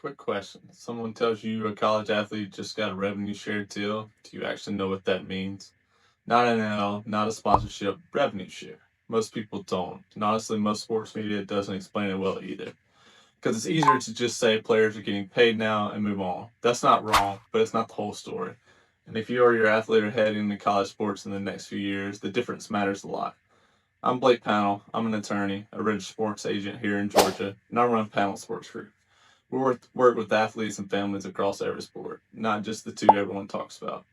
Quick question. Someone tells you a college athlete just got a revenue share deal. Do you actually know what that means? Not an NIL, not a sponsorship, revenue share. Most people don't. And honestly, most sports media doesn't explain it well either. Because it's easier to just say players are getting paid now and move on. That's not wrong, but it's not the whole story. And if you or your athlete are heading into college sports in the next few years, the difference matters a lot. I'm Blake Pannell. I'm an attorney, a registered sports agent here in Georgia, and I run Pannell Sports Group. We work with athletes and families across every sport, not just the two everyone talks about.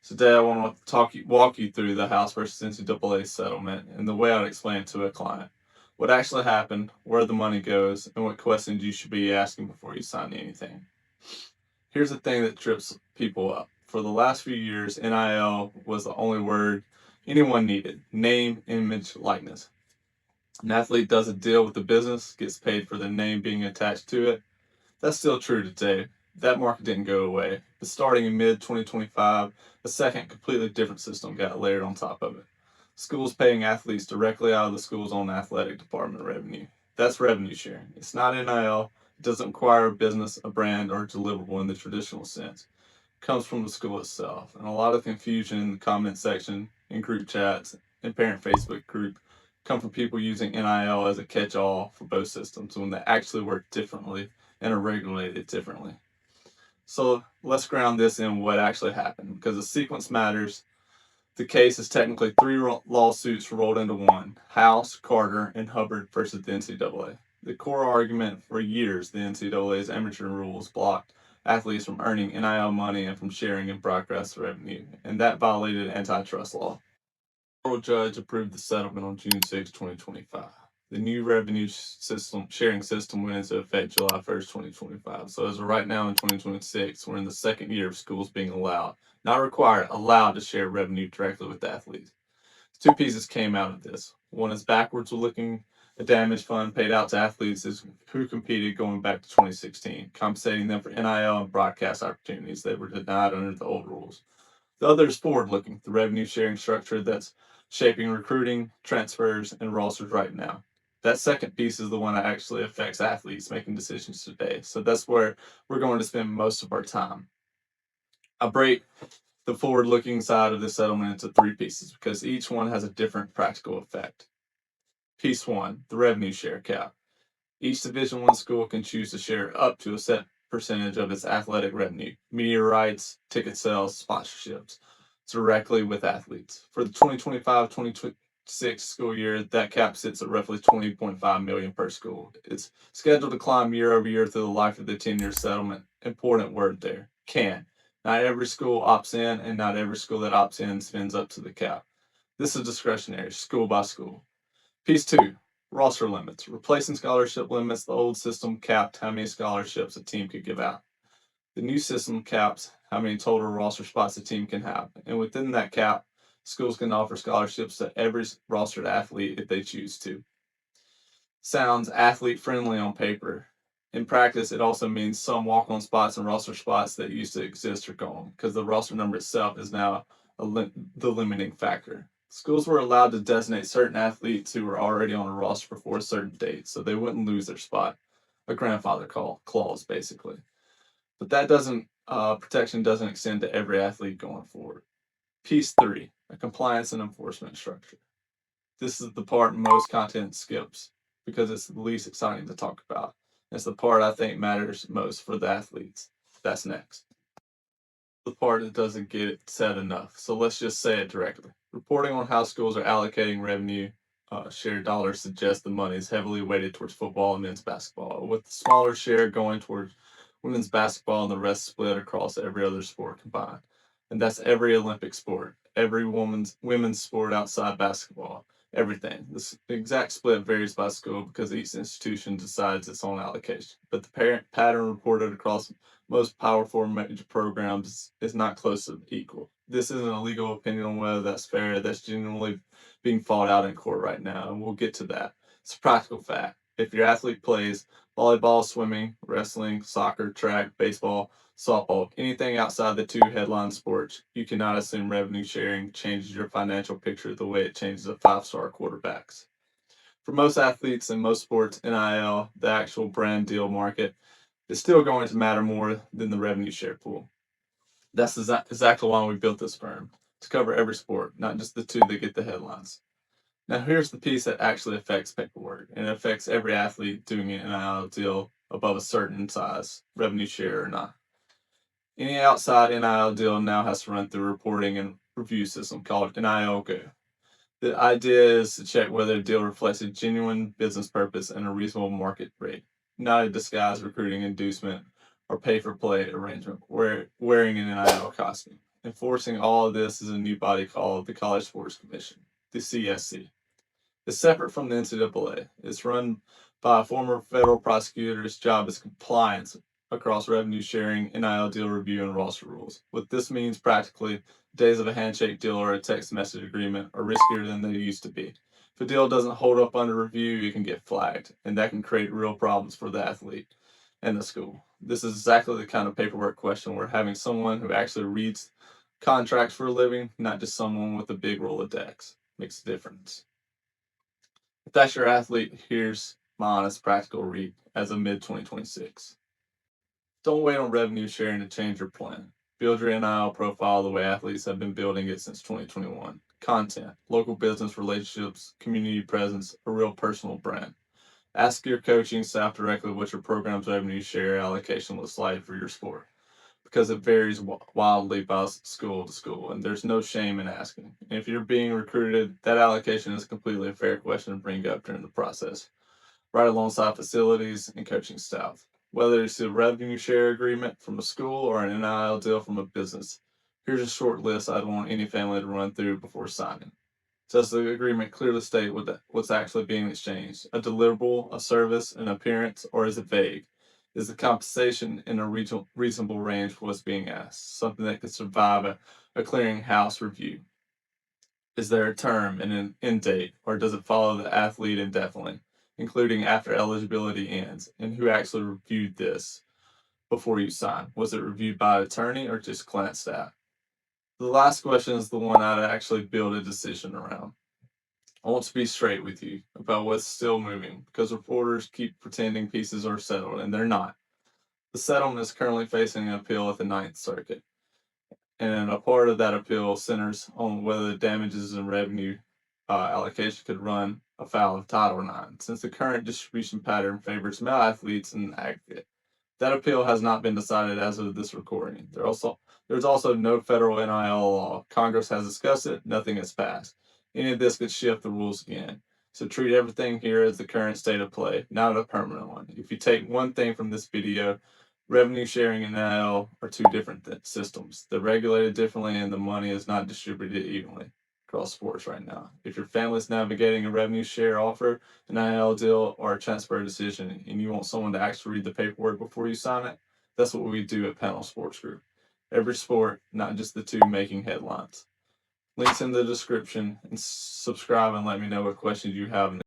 Today, I want to walk you through the House versus NCAA settlement and the way I'd explain it to a client. What actually happened, where the money goes, and what questions you should be asking before you sign anything. Here's the thing that trips people up. For the last few years, NIL was the only word anyone needed: name, image, likeness. An athlete does a deal with the business, gets paid for the name being attached to it. That's still true today. That market didn't go away. But starting in mid 2025, a second completely different system got layered on top of it. Schools paying athletes directly out of the school's own athletic department revenue. That's revenue sharing. It's not NIL. It doesn't require a business, a brand, or a deliverable in the traditional sense. It comes from the school itself. And a lot of confusion in the comment section, in group chats, in parent Facebook group come from people using NIL as a catch-all for both systems when they actually work differently and are regulated differently. So let's ground this in what actually happened because the sequence matters. The case is technically three lawsuits rolled into one: House, Carter, and Hubbard versus the NCAA. The core argument for years, the NCAA's amateur rules blocked athletes from earning NIL money and from sharing in broadcast revenue, and that violated antitrust law. The federal judge approved the settlement on June 6, 2025. The new revenue system sharing system went into effect July 1st, 2025. So as of right now in 2026, we're in the second year of schools being allowed, not required, allowed to share revenue directly with athletes. Two pieces came out of this. One is backwards looking. A damage fund paid out to athletes who competed going back to 2016, compensating them for NIL and broadcast opportunities that were denied under the old rules. The other is forward looking, the revenue sharing structure that's shaping recruiting, transfers, and rosters right now. That second piece is the one that actually affects athletes making decisions today. So that's where we're going to spend most of our time. I break the forward looking side of the settlement into three pieces because each one has a different practical effect. Piece one, the revenue share cap. Each Division One school can choose to share up to a set percentage of its athletic revenue, media rights, ticket sales, sponsorships, directly with athletes. For the 2025-2026 school year, that cap sits at roughly 20.5 million per school. It's scheduled to climb year over year through the life of the 10-year settlement. Important word there. Can. Not every school opts in, and not every school that opts in spends up to the cap. This is discretionary, school by school. Piece two, roster limits. Replacing scholarship limits, the old system capped how many scholarships a team could give out. The new system caps how many total roster spots a team can have. And within that cap, schools can offer scholarships to every rostered athlete if they choose to. Sounds athlete friendly on paper. In practice, it also means some walk on spots and roster spots that used to exist are gone because the roster number itself is now the limiting factor. Schools were allowed to designate certain athletes who were already on a roster before a certain date so they wouldn't lose their spot. A grandfather clause, basically. But that doesn't protection doesn't extend to every athlete going forward. Piece three, a compliance and enforcement structure. This is the part most content skips because it's the least exciting to talk about. It's the part I think matters most for the athletes. That's next. The part that doesn't get said enough. So let's just say it directly. Reporting on how schools are allocating revenue share dollars suggests the money is heavily weighted towards football and men's basketball, with the smaller share going towards women's basketball and the rest split across every other sport combined. And that's every Olympic sport, every women's sport outside basketball, everything. This exact split varies by school because each institution decides its own allocation. But the parent pattern reported across most powerful major programs is not close to equal. This isn't a legal opinion on whether that's fair. That's genuinely being fought out in court right now, and we'll get to that. It's a practical fact. If your athlete plays volleyball, swimming, wrestling, soccer, track, baseball, softball, anything outside the two headline sports, you cannot assume revenue sharing changes your financial picture the way it changes a five-star quarterback's. For most athletes in most sports, NIL, the actual brand deal market, It's still going to matter more than the revenue share pool. That's exactly why we built this firm, to cover every sport, not just the two that get the headlines. Now, here's the piece that actually affects paperwork, and it affects every athlete doing an NIL deal above a certain size, revenue share or not. Any outside NIL deal now has to run through a reporting and review system called NIL Go. The idea is to check whether a deal reflects a genuine business purpose and a reasonable market rate, not a disguised recruiting inducement or pay-for-play arrangement wearing an NIL costume. Enforcing all of this is a new body called the College Sports Commission, the CSC. It's separate from the NCAA. It's run by a former federal prosecutor's job is compliance across revenue sharing, NIL deal review, and roster rules. What this means practically, days of a handshake deal or a text message agreement are riskier than they used to be. If a deal doesn't hold up under review, it can get flagged, and that can create real problems for the athlete and the school. This is exactly the kind of paperwork question where having someone who actually reads contracts for a living, not just someone with a big Rolodex, makes a difference. If that's your athlete, here's my honest practical read as of mid 2026. Don't wait on revenue sharing to change your plan. Build your NIL profile the way athletes have been building it since 2021. Content, local business relationships, community presence, a real personal brand. Ask your coaching staff directly what your program's revenue share allocation looks like for your sport, because it varies wildly by school to school, and there's no shame in asking. And if you're being recruited, that allocation is completely a fair question to bring up during the process, right alongside facilities and coaching staff. Whether it's a revenue share agreement from a school or an NIL deal from a business, here's a short list I'd want any family to run through before signing. Does the agreement clearly state what's actually being exchanged? A deliverable, a service, an appearance, or is it vague? Is the compensation in a reasonable range for what's being asked? Something that could survive a clearinghouse review? Is there a term and an end date, or does it follow the athlete indefinitely, including after eligibility ends? And who actually reviewed this before you sign? Was it reviewed by an attorney or just glanced at? The last question is the one I'd actually build a decision around. I want to be straight with you about what's still moving, because reporters keep pretending pieces are settled, and they're not. The settlement is currently facing an appeal at the Ninth Circuit, and a part of that appeal centers on whether the damages and revenue allocation could run afoul of Title IX, since the current distribution pattern favors male athletes in the aggregate. That appeal has not been decided as of this recording. There's also no federal NIL law. Congress has discussed it, nothing has passed. Any of this could shift the rules again. So treat everything here as the current state of play, not a permanent one. If you take one thing from this video, revenue sharing and NIL are two different systems. They're regulated differently, and the money is not distributed evenly across sports right now. If your family's navigating a revenue share offer, an NIL deal, or a transfer decision, and you want someone to actually read the paperwork before you sign it, that's what we do at Pannell Sports Group. Every sport, not just the two making headlines. Links in the description, and subscribe and let me know what questions you have in the